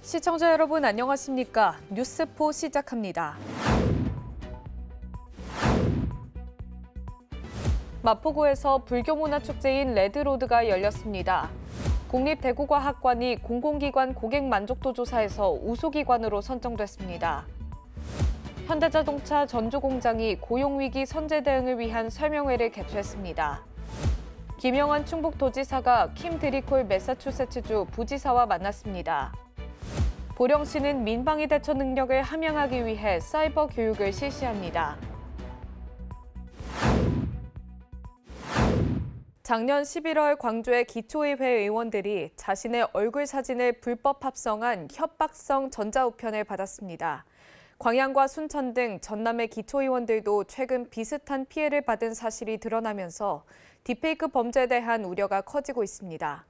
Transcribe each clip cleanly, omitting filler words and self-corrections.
시청자 여러분 안녕하십니까? 뉴스포 시작합니다. 마포구에서 불교문화축제인 레드로드가 열렸습니다. 국립대구과학관이 공공기관 고객 만족도 조사에서 우수기관으로 선정됐습니다. 현대자동차 전주공장이 고용위기 선제 대응을 위한 설명회를 개최했습니다. 김영환 충북도지사가 킴 드리콜 매사추세츠주 부지사와 만났습니다. 보령시는 민방위 대처 능력을 함양하기 위해 사이버 교육을 실시합니다. 작년 11월 광주의 기초의회 의원들이 자신의 얼굴 사진을 불법 합성한 협박성 전자우편을 받았습니다. 광양과 순천 등 전남의 기초의원들도 최근 비슷한 피해를 받은 사실이 드러나면서 딥페이크 범죄에 대한 우려가 커지고 있습니다.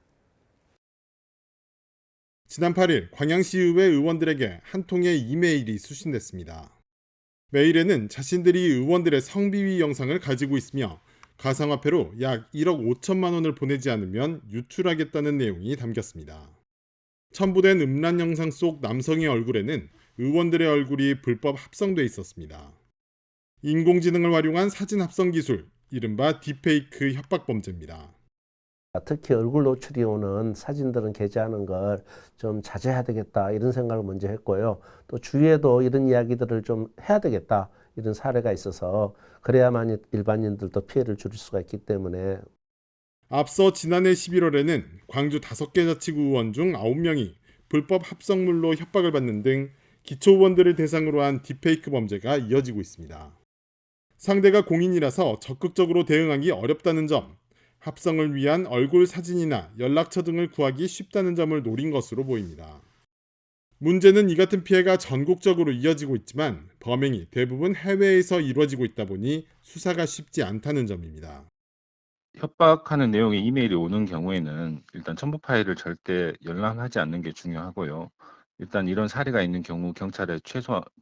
지난 8일 광양시의회 의원들에게 한 통의 이메일이 수신됐습니다. 메일에는 자신들이 의원들의 성비위 영상을 가지고 있으며 가상화폐로 약 1억 5천만 원을 보내지 않으면 유출하겠다는 내용이 담겼습니다. 첨부된 음란 영상 속 남성의 얼굴에는 의원들의 얼굴이 불법 합성돼 있었습니다. 인공지능을 활용한 사진 합성 기술, 이른바 딥페이크 협박 범죄입니다. 특히 얼굴 노출이 오는 사진들은 게재하는 걸 좀 자제해야 되겠다 이런 생각을 먼저 했고요. 또 주위에도 이런 이야기들을 좀 해야 되겠다 이런 사례가 있어서 그래야만 일반인들도 피해를 줄일 수가 있기 때문에. 앞서 지난해 11월에는 광주 5개 자치구 의원 중 9명이 불법 합성물로 협박을 받는 등 기초의원들을 대상으로 한 딥페이크 범죄가 이어지고 있습니다. 상대가 공인이라서 적극적으로 대응하기 어렵다는 점, 합성을 위한 얼굴 사진이나 연락처 등을 구하기 쉽다는 점을 노린 것으로 보입니다. 문제는 이 같은 피해가 전국적으로 이어지고 있지만 범행이 대부분 해외에서 이루어지고 있다 보니 수사가 쉽지 않다는 점입니다. 협박하는 내용의 이메일이 오는 경우에는 일단 첨부 파일을 절대 열람하지 않는 게 중요하고요. 일단 이런 사례가 있는 경우 경찰에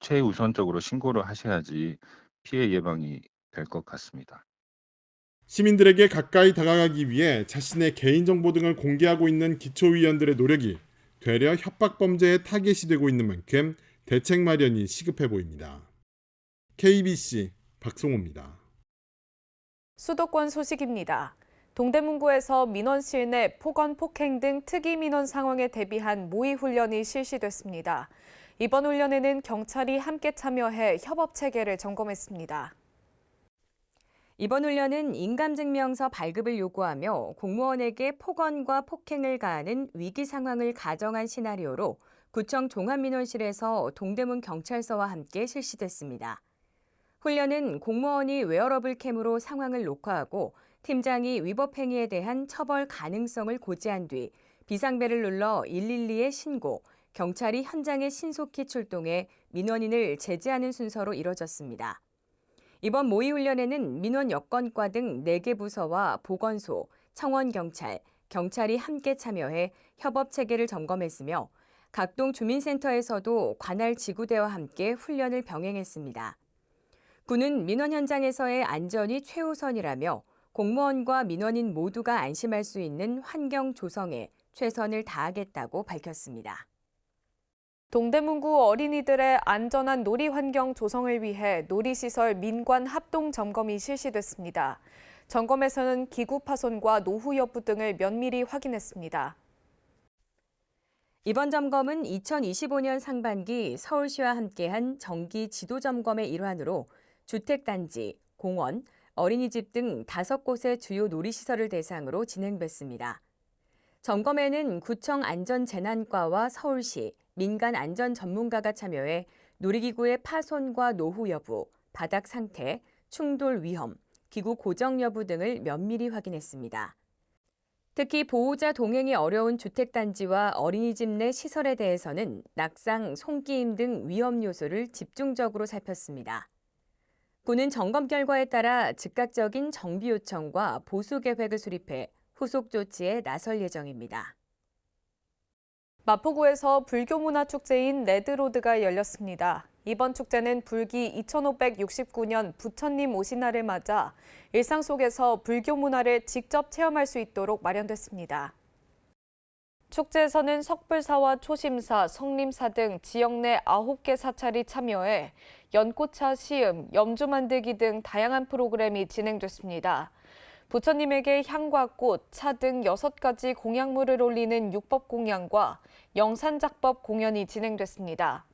최우선적으로 신고를 하셔야지 피해 예방이 될 것 같습니다. 시민들에게 가까이 다가가기 위해 자신의 개인정보 등을 공개하고 있는 기초의원들의 노력이 되려 협박범죄의 타겟이 되고 있는 만큼 대책 마련이 시급해 보입니다. KBC 박송호입니다. 수도권 소식입니다. 동대문구에서 민원실 내 폭언, 폭행 등 특이 민원 상황에 대비한 모의 훈련이 실시됐습니다. 이번 훈련에는 경찰이 함께 참여해 협업 체계를 점검했습니다. 이번 훈련은 인감증명서 발급을 요구하며 공무원에게 폭언과 폭행을 가하는 위기 상황을 가정한 시나리오로 구청 종합민원실에서 동대문 경찰서와 함께 실시됐습니다. 훈련은 공무원이 웨어러블 캠으로 상황을 녹화하고 팀장이 위법 행위에 대한 처벌 가능성을 고지한 뒤 비상벨을 눌러 112에 신고, 경찰이 현장에 신속히 출동해 민원인을 제지하는 순서로 이뤄졌습니다. 이번 모의훈련에는 민원 여건과 등 4개 부서와 보건소, 청원경찰, 경찰이 함께 참여해 협업 체계를 점검했으며 각동 주민센터에서도 관할 지구대와 함께 훈련을 병행했습니다. 군은 민원 현장에서의 안전이 최우선이라며 공무원과 민원인 모두가 안심할 수 있는 환경 조성에 최선을 다하겠다고 밝혔습니다. 동대문구 어린이들의 안전한 놀이 환경 조성을 위해 놀이시설 민관 합동 점검이 실시됐습니다. 점검에서는 기구 파손과 노후 여부 등을 면밀히 확인했습니다. 이번 점검은 2025년 상반기 서울시와 함께한 정기 지도 점검의 일환으로 주택단지, 공원, 어린이집 등 5곳의 주요 놀이시설을 대상으로 진행됐습니다. 점검에는 구청 안전재난과와 서울시, 민간 안전 전문가가 참여해 놀이기구의 파손과 노후 여부, 바닥 상태, 충돌 위험, 기구 고정 여부 등을 면밀히 확인했습니다. 특히 보호자 동행이 어려운 주택단지와 어린이집 내 시설에 대해서는 낙상, 손끼임 등 위험 요소를 집중적으로 살폈습니다. 군은 점검 결과에 따라 즉각적인 정비 요청과 보수 계획을 수립해 후속 조치에 나설 예정입니다. 마포구에서 불교문화축제인 레드로드가 열렸습니다. 이번 축제는 불기 2569년 부처님 오신 날을 맞아 일상 속에서 불교 문화를 직접 체험할 수 있도록 마련됐습니다. 축제에서는 석불사와 초심사, 성림사 등 지역 내 9개 사찰이 참여해 연꽃차 시음, 염주 만들기 등 다양한 프로그램이 진행됐습니다. 부처님에게 향과 꽃, 차 등 6가지 공약물을 올리는 육법 공양과 영산작법 공연이 진행됐습니다.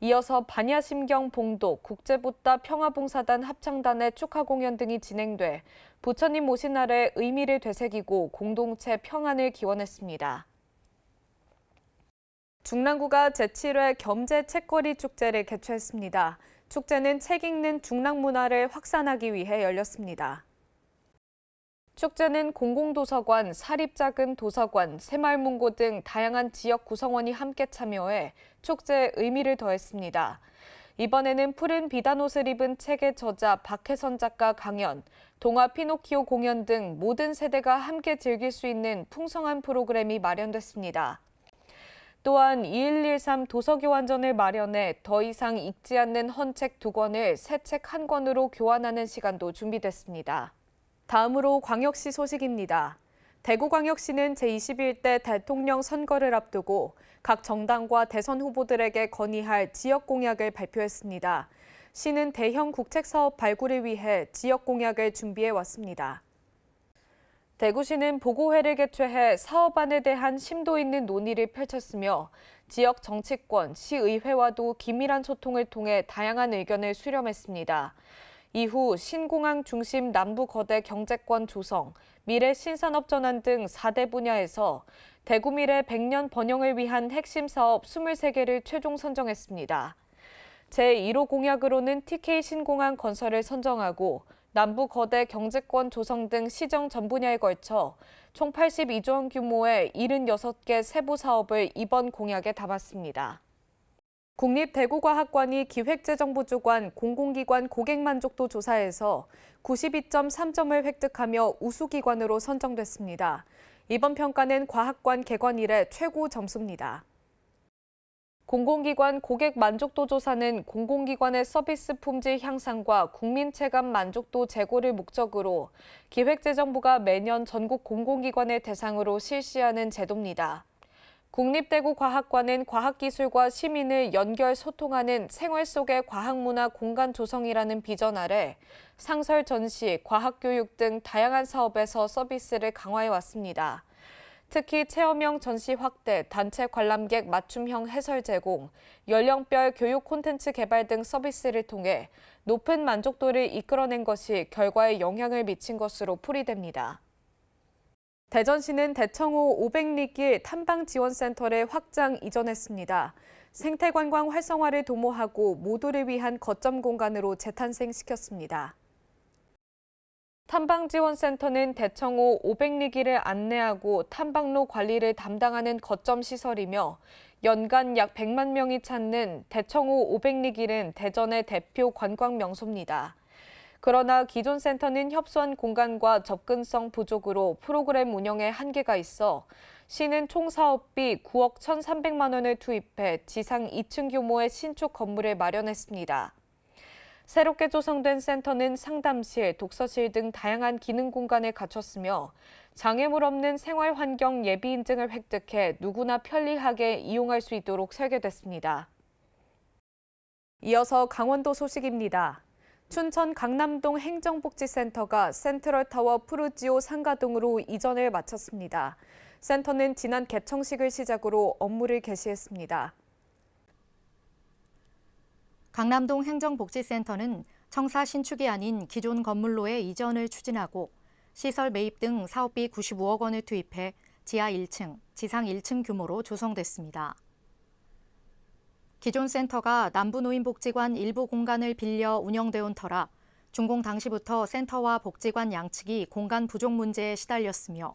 이어서 반야심경 봉독, 국제붓다 평화봉사단 합창단의 축하 공연 등이 진행돼 부처님 모신 날의 의미를 되새기고 공동체 평안을 기원했습니다. 중랑구가 제7회 겸재 책거리 축제를 개최했습니다. 축제는 책 읽는 중랑 문화를 확산하기 위해 열렸습니다. 축제는 공공도서관, 사립작은 도서관, 새마을문고 등 다양한 지역 구성원이 함께 참여해 축제에 의미를 더했습니다. 이번에는 푸른 비단옷을 입은 책의 저자 박혜선 작가 강연, 동화 피노키오 공연 등 모든 세대가 함께 즐길 수 있는 풍성한 프로그램이 마련됐습니다. 또한 2113 도서교환전을 마련해 더 이상 읽지 않는 헌책 2권을 새 책 1권으로 교환하는 시간도 준비됐습니다. 다음으로 광역시 소식입니다. 대구광역시는 제21대 대통령 선거를 앞두고 각 정당과 대선 후보들에게 건의할 지역 공약을 발표했습니다. 시는 대형 국책사업 발굴을 위해 지역 공약을 준비해 왔습니다. 대구시는 보고회를 개최해 사업안에 대한 심도 있는 논의를 펼쳤으며 지역 정치권, 시의회와도 긴밀한 소통을 통해 다양한 의견을 수렴했습니다. 이후 신공항 중심 남부 거대 경제권 조성, 미래 신산업 전환 등 4대 분야에서 대구 미래 100년 번영을 위한 핵심 사업 23개를 최종 선정했습니다. 제1호 공약으로는 TK 신공항 건설을 선정하고 남부 거대 경제권 조성 등 시정 전 분야에 걸쳐 총 82조 원 규모의 76개 세부 사업을 이번 공약에 담았습니다. 국립대구과학관이 기획재정부 주관 공공기관 고객만족도 조사에서 92.3점을 획득하며 우수기관으로 선정됐습니다. 이번 평가는 과학관 개관 이래 최고 점수입니다. 공공기관 고객 만족도 조사는 공공기관의 서비스 품질 향상과 국민 체감 만족도 제고를 목적으로 기획재정부가 매년 전국 공공기관을 대상으로 실시하는 제도입니다. 국립대구과학관은 과학기술과 시민을 연결 소통하는 생활 속의 과학문화 공간 조성이라는 비전 아래 상설 전시, 과학교육 등 다양한 사업에서 서비스를 강화해 왔습니다. 특히 체험형 전시 확대, 단체 관람객 맞춤형 해설 제공, 연령별 교육 콘텐츠 개발 등 서비스를 통해 높은 만족도를 이끌어낸 것이 결과에 영향을 미친 것으로 풀이됩니다. 대전시는 대청호 500리길 탐방지원센터를 확장 이전했습니다. 생태관광 활성화를 도모하고 모두를 위한 거점 공간으로 재탄생시켰습니다. 탐방지원센터는 대청호 500리길을 안내하고 탐방로 관리를 담당하는 거점 시설이며 연간 약 100만 명이 찾는 대청호 500리길은 대전의 대표 관광 명소입니다. 그러나 기존 센터는 협소한 공간과 접근성 부족으로 프로그램 운영에 한계가 있어 시는 총 사업비 9억 1,300만 원을 투입해 지상 2층 규모의 신축 건물을 마련했습니다. 새롭게 조성된 센터는 상담실, 독서실 등 다양한 기능 공간을 갖췄으며 장애물 없는 생활 환경 예비 인증을 획득해 누구나 편리하게 이용할 수 있도록 설계됐습니다. 이어서 강원도 소식입니다. 춘천 강남동 행정복지센터가 센트럴타워 푸르지오 상가동으로 이전을 마쳤습니다. 센터는 지난 개청식을 시작으로 업무를 개시했습니다. 강남동 행정복지센터는 청사 신축이 아닌 기존 건물로의 이전을 추진하고 시설 매입 등 사업비 95억 원을 투입해 지하 1층, 지상 1층 규모로 조성됐습니다. 기존 센터가 남부노인복지관 일부 공간을 빌려 운영돼 온 터라 준공 당시부터 센터와 복지관 양측이 공간 부족 문제에 시달렸으며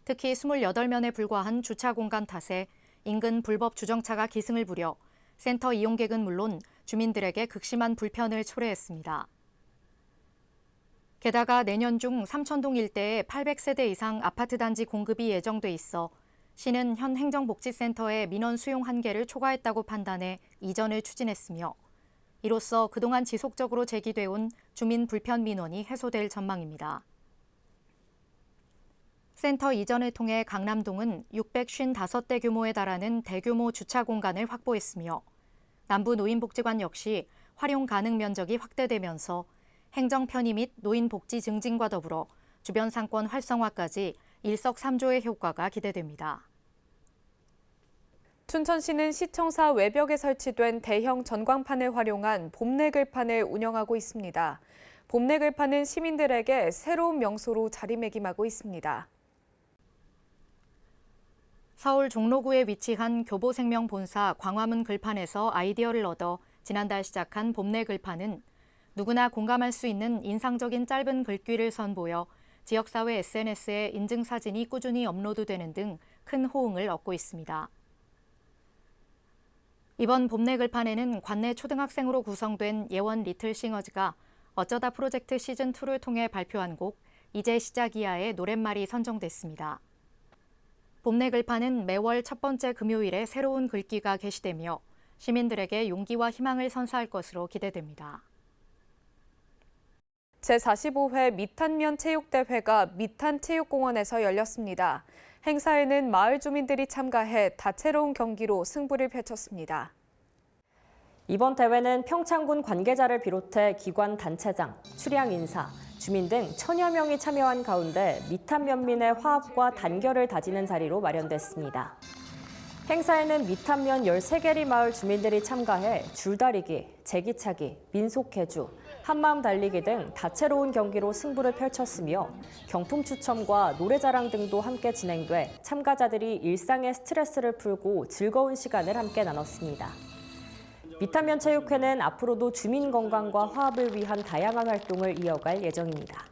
특히 28면에 불과한 주차 공간 탓에 인근 불법 주정차가 기승을 부려 센터 이용객은 물론 주민들에게 극심한 불편을 초래했습니다. 게다가 내년 중 삼천동 일대에 800세대 이상 아파트 단지 공급이 예정돼 있어 시는 현 행정복지센터의 민원 수용 한계를 초과했다고 판단해 이전을 추진했으며 이로써 그동안 지속적으로 제기돼 온 주민 불편 민원이 해소될 전망입니다. 센터 이전을 통해 강남동은 655대 규모에 달하는 대규모 주차 공간을 확보했으며 남부 노인복지관 역시 활용 가능 면적이 확대되면서 행정 편의 및 노인 복지 증진과 더불어 주변 상권 활성화까지 일석삼조의 효과가 기대됩니다. 춘천시는 시청사 외벽에 설치된 대형 전광판을 활용한 봄내 글판을 운영하고 있습니다. 봄내 글판은 시민들에게 새로운 명소로 자리매김하고 있습니다. 서울 종로구에 위치한 교보생명 본사 광화문 글판에서 아이디어를 얻어 지난달 시작한 봄내 글판은 누구나 공감할 수 있는 인상적인 짧은 글귀를 선보여 지역사회 SNS에 인증사진이 꾸준히 업로드되는 등 큰 호응을 얻고 있습니다. 이번 봄내 글판에는 관내 초등학생으로 구성된 예원 리틀싱어즈가 어쩌다 프로젝트 시즌2를 통해 발표한 곡 이제 시작이야의 노랫말이 선정됐습니다. 봄내 글판은 매월 첫 번째 금요일에 새로운 글귀가 게시되며 시민들에게 용기와 희망을 선사할 것으로 기대됩니다. 제45회 미탄면 체육대회가 미탄체육공원에서 열렸습니다. 행사에는 마을 주민들이 참가해 다채로운 경기로 승부를 펼쳤습니다. 이번 대회는 평창군 관계자를 비롯해 기관 단체장, 출향 인사, 주민 등 1000여 명이 참여한 가운데 미탄면민의 화합과 단결을 다지는 자리로 마련됐습니다. 행사에는 미탄면 13개리 마을 주민들이 참가해 줄다리기, 제기차기, 민속개주, 한마음 달리기 등 다채로운 경기로 승부를 펼쳤으며 경품 추첨과 노래자랑 등도 함께 진행돼 참가자들이 일상의 스트레스를 풀고 즐거운 시간을 함께 나눴습니다. 미탄면 체육회는 앞으로도 주민 건강과 화합을 위한 다양한 활동을 이어갈 예정입니다.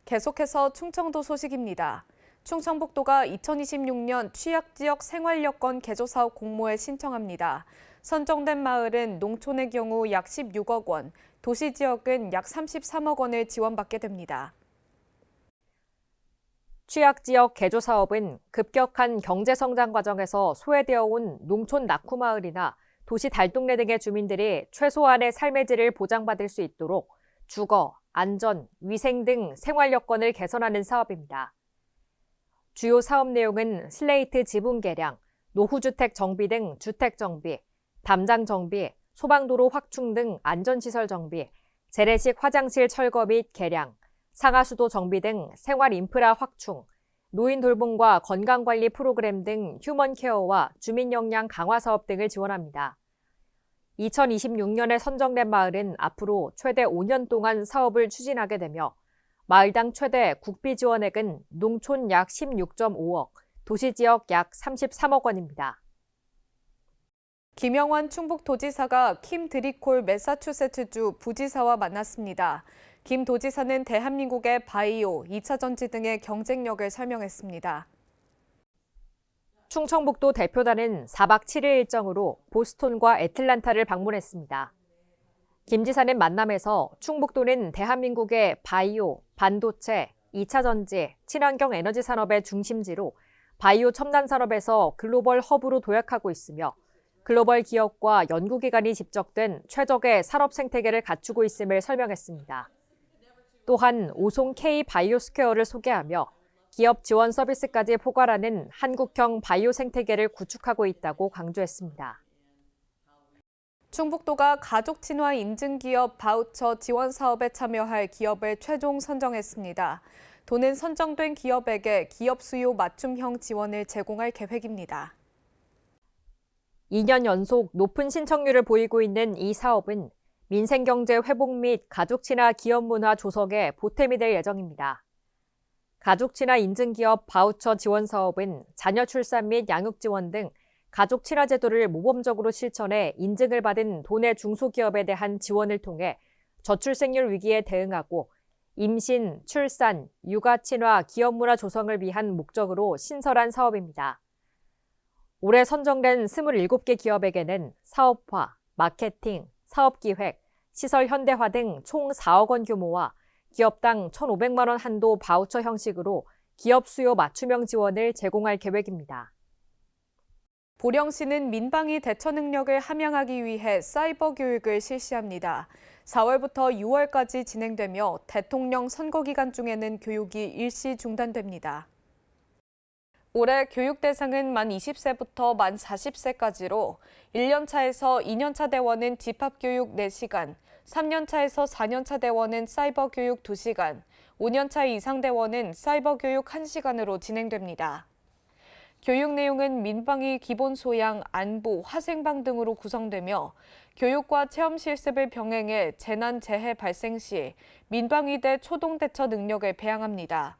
계속해서 충청도 소식입니다. 충청북도가 2026년 취약지역 생활여건 개조사업 공모에 신청합니다. 선정된 마을은 농촌의 경우 약 16억 원, 도시지역은 약 33억 원을 지원받게 됩니다. 취약지역 개조사업은 급격한 경제성장 과정에서 소외되어 온 농촌 낙후마을이나 도시 달동네 등의 주민들이 최소한의 삶의 질을 보장받을 수 있도록 주거, 안전, 위생 등 생활 여건을 개선하는 사업입니다. 주요 사업 내용은 슬레이트 지붕 개량, 노후주택 정비 등 주택 정비, 담장 정비, 소방도로 확충 등 안전시설 정비, 재래식 화장실 철거 및 개량, 상하수도 정비 등 생활 인프라 확충, 노인 돌봄과 건강관리 프로그램 등 휴먼 케어와 주민 역량 강화 사업 등을 지원합니다. 2026년에 선정된 마을은 앞으로 최대 5년 동안 사업을 추진하게 되며 마을당 최대 국비 지원액은 농촌 약 16.5억, 도시지역 약 33억 원입니다. 김영환 충북도지사가 킴 드리콜 매사추세츠주 부지사와 만났습니다. 김 도지사는 대한민국의 바이오, 2차 전지 등의 경쟁력을 설명했습니다. 충청북도 대표단은 4박 7일 일정으로 보스턴과 애틀란타를 방문했습니다. 김 지사는 만남에서 충북도는 대한민국의 바이오, 반도체, 2차 전지, 친환경 에너지 산업의 중심지로 바이오 첨단 산업에서 글로벌 허브로 도약하고 있으며 글로벌 기업과 연구기관이 집적된 최적의 산업 생태계를 갖추고 있음을 설명했습니다. 또한 오송 K 바이오스퀘어를 소개하며 기업 지원 서비스까지 포괄하는 한국형 바이오 생태계를 구축하고 있다고 강조했습니다. 충북도가 가족 친화 인증 기업 바우처 지원 사업에 참여할 기업을 최종 선정했습니다. 도는 선정된 기업에게 기업 수요 맞춤형 지원을 제공할 계획입니다. 2년 연속 높은 신청률을 보이고 있는 이 사업은 민생경제 회복 및 가족 친화 기업 문화 조성에 보탬이 될 예정입니다. 가족 친화 인증기업 바우처 지원 사업은 자녀 출산 및 양육 지원 등 가족 친화 제도를 모범적으로 실천해 인증을 받은 도내 중소기업에 대한 지원을 통해 저출생률 위기에 대응하고 임신, 출산, 육아 친화 기업 문화 조성을 위한 목적으로 신설한 사업입니다. 올해 선정된 27개 기업에게는 사업화, 마케팅, 사업기획, 시설 현대화 등 총 4억 원 규모와 기업당 1,500만 원 한도 바우처 형식으로 기업 수요 맞춤형 지원을 제공할 계획입니다. 보령시는 민방위 대처 능력을 함양하기 위해 사이버 교육을 실시합니다. 4월부터 6월까지 진행되며 대통령 선거 기간 중에는 교육이 일시 중단됩니다. 올해 교육 대상은 만 20세부터 만 40세까지로 1년차에서 2년차 대원은 집합교육 4시간, 3년차에서 4년차 대원은 사이버 교육 2시간, 5년차 이상 대원은 사이버 교육 1시간으로 진행됩니다. 교육 내용은 민방위 기본 소양, 안보, 화생방 등으로 구성되며 교육과 체험 실습을 병행해 재난 재해 발생 시 민방위대 초동 대처 능력을 배양합니다.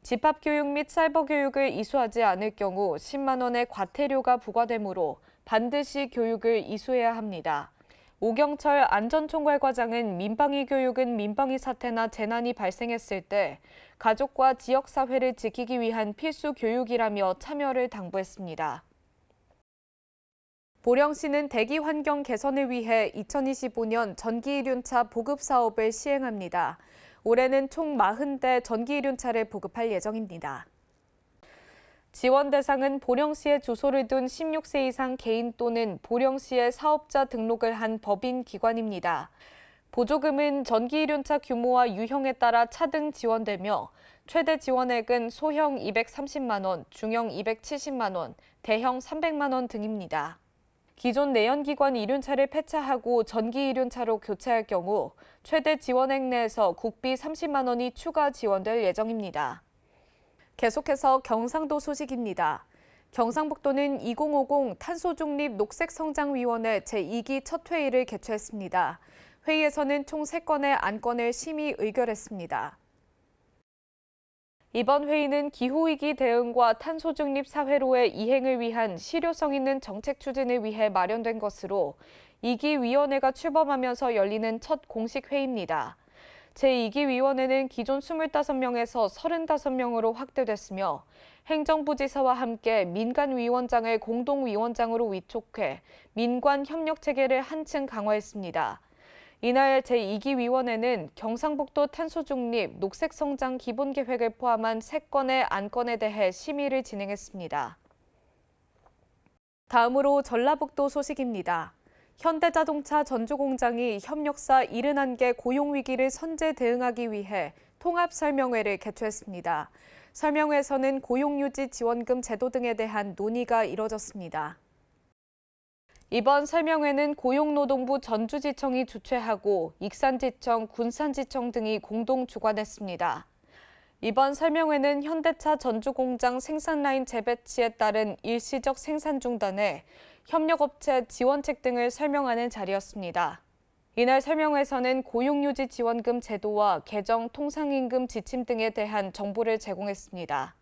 집합교육 및 사이버 교육을 이수하지 않을 경우 10만 원의 과태료가 부과되므로 반드시 교육을 이수해야 합니다. 오경철 안전총괄과장은 민방위 교육은 민방위 사태나 재난이 발생했을 때 가족과 지역사회를 지키기 위한 필수 교육이라며 참여를 당부했습니다. 보령시는 대기 환경 개선을 위해 2025년 전기이륜차 보급 사업을 시행합니다. 올해는 총 40대 전기이륜차를 보급할 예정입니다. 지원 대상은 보령시에 주소를 둔 16세 이상 개인 또는 보령시에 사업자 등록을 한 법인 기관입니다. 보조금은 전기이륜차 규모와 유형에 따라 차등 지원되며 최대 지원액은 소형 230만 원, 중형 270만 원, 대형 300만 원 등입니다. 기존 내연기관 이륜차를 폐차하고 전기 이륜차로 교체할 경우 최대 지원액 내에서 국비 30만 원이 추가 지원될 예정입니다. 계속해서 경상도 소식입니다. 경상북도는 2050 탄소중립 녹색성장위원회 제2기 첫 회의를 개최했습니다. 회의에서는 총 3건의 안건을 심의 의결했습니다. 이번 회의는 기후위기 대응과 탄소중립 사회로의 이행을 위한 실효성 있는 정책 추진을 위해 마련된 것으로 2기 위원회가 출범하면서 열리는 첫 공식 회의입니다. 제2기 위원회는 기존 25명에서 35명으로 확대됐으며 행정부지사와 함께 민간위원장을 공동위원장으로 위촉해 민관 협력체계를 한층 강화했습니다. 이날 제2기 위원회는 경상북도 탄소중립 녹색성장 기본계획을 포함한 3건의 안건에 대해 심의를 진행했습니다. 다음으로 전라북도 소식입니다. 현대자동차 전주공장이 협력사 71개 고용위기를 선제 대응하기 위해 통합설명회를 개최했습니다. 설명회에서는 고용유지 지원금 제도 등에 대한 논의가 이뤄졌습니다. 이번 설명회는 고용노동부 전주지청이 주최하고 익산지청, 군산지청 등이 공동 주관했습니다. 이번 설명회는 현대차 전주공장 생산라인 재배치에 따른 일시적 생산 중단에 협력업체 지원책 등을 설명하는 자리였습니다. 이날 설명회에서는 고용유지 지원금 제도와 개정 통상임금 지침 등에 대한 정보를 제공했습니다.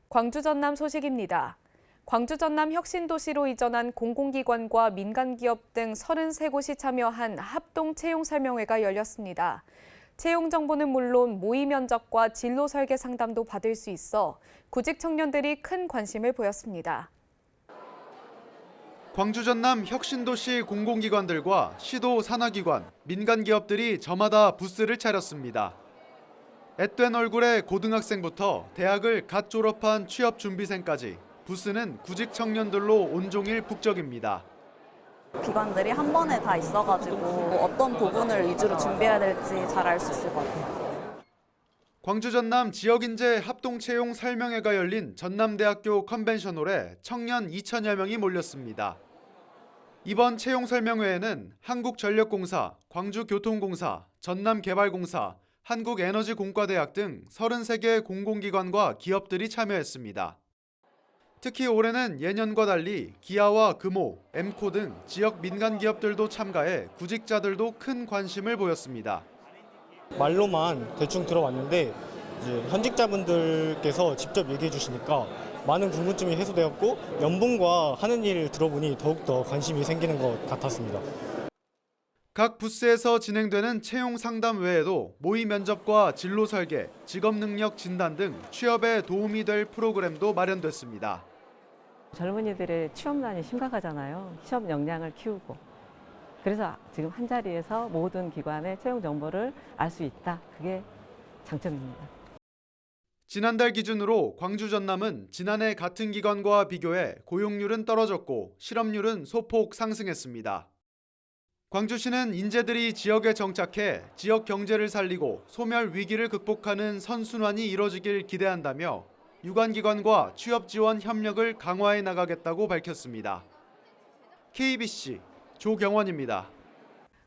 광주 전남 소식입니다. 광주 전남 혁신도시로 이전한 공공기관과 민간기업 등 33곳이 참여한 합동 채용 설명회가 열렸습니다. 채용 정보는 물론 모의 면접과 진로 설계 상담도 받을 수 있어 구직 청년들이 큰 관심을 보였습니다. 광주 전남 혁신도시 공공기관들과 시도 산하기관, 민간기업들이 저마다 부스를 차렸습니다. 앳된 얼굴의 고등학생부터 대학을 갓 졸업한 취업준비생까지 부스는 구직 청년들로 온종일 북적입니다. 기관들이 한 번에 다 있어가지고 어떤 부분을 위주로 준비해야 될지 잘 알 수 있을 것 같아요. 광주 전남 지역인재 합동채용 설명회가 열린 전남대학교 컨벤션홀에 청년 2천여 명이 몰렸습니다. 이번 채용 설명회에는 한국전력공사, 광주교통공사, 전남개발공사, 한국에너지공과대학 등 33개 공공기관과 기업들이 참여했습니다. 특히 올해는 예년과 달리 기아와 금호, 엠코 등 지역 민간 기업들도 참가해 구직자들도 큰 관심을 보였습니다. 말로만 대충 들어왔는데 이제 현직자분들께서 직접 얘기해 주시니까 많은 궁금증이 해소되었고 연봉과 하는 일 들어보니 더욱더 관심이 생기는 것 같았습니다. 각 부스에서 진행되는 채용 상담 외에도 모의 면접과 진로 설계, 직업 능력 진단 등 취업에 도움이 될 프로그램도 마련됐습니다. 젊은이들의 취업난이 심각하잖아요. 취업 역량을 키우고. 그래서 지금 한 자리에서 모든 기관의 채용 정보를 알 수 있다. 그게 장점입니다. 지난달 기준으로 광주 전남은 지난해 같은 기관과 비교해 고용률은 떨어졌고 실업률은 소폭 상승했습니다. 광주시는 인재들이 지역에 정착해 지역 경제를 살리고 소멸 위기를 극복하는 선순환이 이뤄지길 기대한다며 유관기관과 취업 지원 협력을 강화해 나가겠다고 밝혔습니다. KBC 조경원입니다.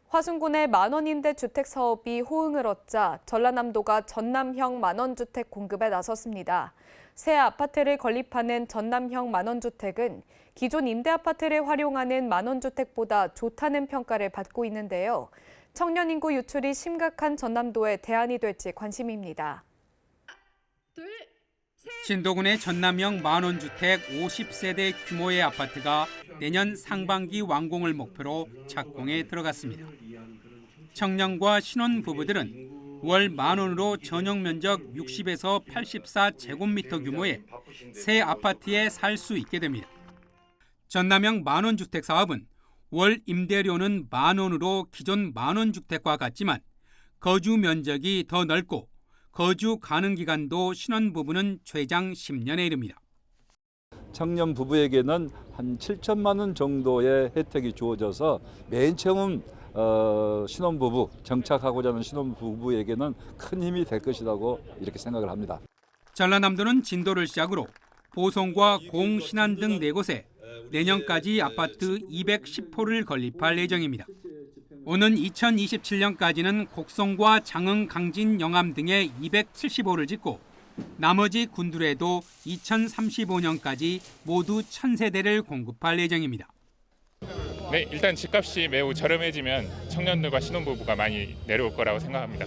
화순군의 만원 임대 주택 사업이 호응을 얻자 전라남도가 전남형 만원주택 공급에 나섰습니다. 새 아파트를 건립하는 전남형 만원주택은 기존 임대 아파트를 활용하는 만원주택보다 좋다는 평가를 받고 있는데요. 청년 인구 유출이 심각한 전남도의 대안이 될지 관심입니다. 신도군의 전남형 만원주택 50세대 규모의 아파트가 내년 상반기 완공을 목표로 착공에 들어갔습니다. 청년과 신혼부부들은 월 만원으로 전용 면적 60에서 84제곱미터 규모의 새 아파트에 살 수 있게 됩니다. 전남형 만원주택 사업은 월 임대료는 만원으로 기존 만원주택과 같지만 거주 면적이 더 넓고 거주 가능 기간도 신혼부부는 최장 10년에 이릅니다. 청년 부부에게는 한 7천만 원 정도의 혜택이 주어져서 맨 처음 신혼부부, 정착하고자 하는 신혼부부에게는 큰 힘이 될 것이라고 이렇게 생각을 합니다. 전라남도는 진도를 시작으로 보성과 공, 신안 등 4곳에 내년까지 아파트 210호를 건립할 예정입니다. 오는 2027년까지는 곡성과 장흥, 강진, 영암 등에 270호를 짓고 나머지 군들에도 2035년까지 모두 1000세대를 공급할 예정입니다. 네, 일단 집값이 매우 저렴해지면 청년들과 신혼부부가 많이 내려올 거라고 생각합니다.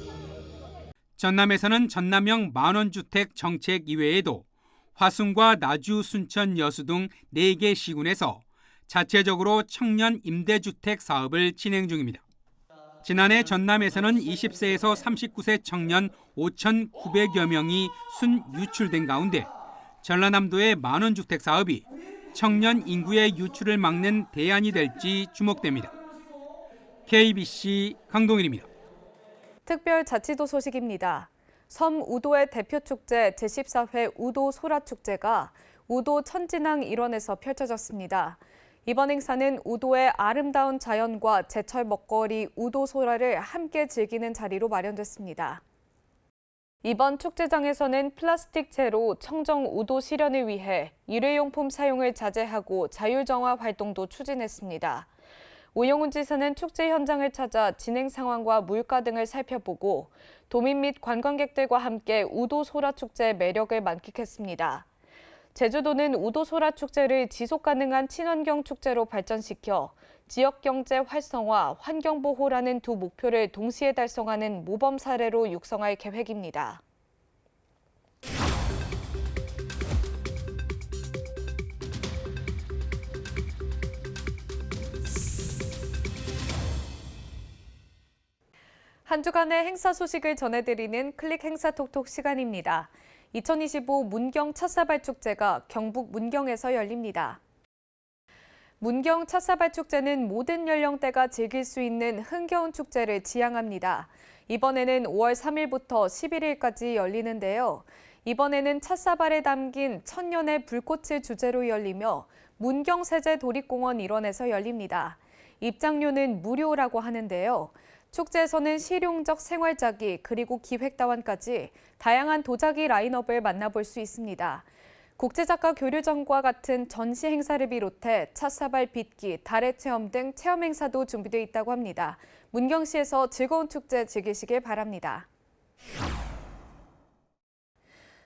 전남에서는 전남형 만원주택 정책 이외에도 화순과 나주, 순천, 여수 등 4개 시군에서 자체적으로 청년 임대주택 사업을 진행 중입니다. 지난해 전남에서는 20세에서 39세 청년 5,900여 명이 순 유출된 가운데 전라남도의 만원주택 사업이 청년 인구의 유출을 막는 대안이 될지 주목됩니다. KBC 강동일입니다. 특별자치도 소식입니다. 섬 우도의 대표 축제 제14회 우도 소라축제가 우도 천진항 일원에서 펼쳐졌습니다. 이번 행사는 우도의 아름다운 자연과 제철 먹거리 우도 소라를 함께 즐기는 자리로 마련됐습니다. 이번 축제장에서는 플라스틱 제로 청정 우도 실현을 위해 일회용품 사용을 자제하고 자율정화 활동도 추진했습니다. 오영훈 지사는 축제 현장을 찾아 진행 상황과 물가 등을 살펴보고 도민 및 관광객들과 함께 우도 소라 축제의 매력을 만끽했습니다. 제주도는 우도 소라 축제를 지속 가능한 친환경 축제로 발전시켜 지역 경제 활성화, 환경 보호라는 두 목표를 동시에 달성하는 모범 사례로 육성할 계획입니다. 한 주간의 행사 소식을 전해드리는 클릭 행사 톡톡 시간입니다. 2025 문경 찻사발 축제가 경북 문경에서 열립니다. 문경 찻사발 축제는 모든 연령대가 즐길 수 있는 흥겨운 축제를 지향합니다. 이번에는 5월 3일부터 11일까지 열리는데요. 이번에는 찻사발에 담긴 천년의 불꽃을 주제로 열리며 문경세제 도립공원 일원에서 열립니다. 입장료는 무료라고 하는데요. 축제에서는 실용적 생활자기 그리고 기획다원까지 다양한 도자기 라인업을 만나볼 수 있습니다. 국제작가 교류전과 같은 전시 행사를 비롯해 찻사발 빚기, 달의 체험 등 체험 행사도 준비되어 있다고 합니다. 문경시에서 즐거운 축제 즐기시길 바랍니다.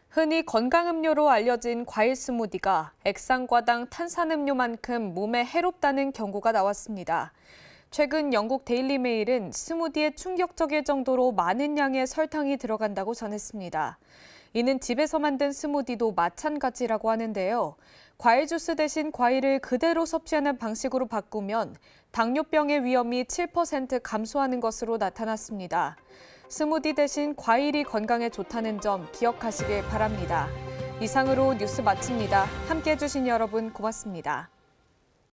흔히 건강음료로 알려진 과일 스무디가 액상과당 탄산음료만큼 몸에 해롭다는 경고가 나왔습니다. 최근 영국 데일리 메일은 스무디에 충격적일 정도로 많은 양의 설탕이 들어간다고 전했습니다. 이는 집에서 만든 스무디도 마찬가지라고 하는데요. 과일 주스 대신 과일을 그대로 섭취하는 방식으로 바꾸면 당뇨병의 위험이 7% 감소하는 것으로 나타났습니다. 스무디 대신 과일이 건강에 좋다는 점 기억하시길 바랍니다. 이상으로 뉴스 마칩니다. 함께해 주신 여러분 고맙습니다.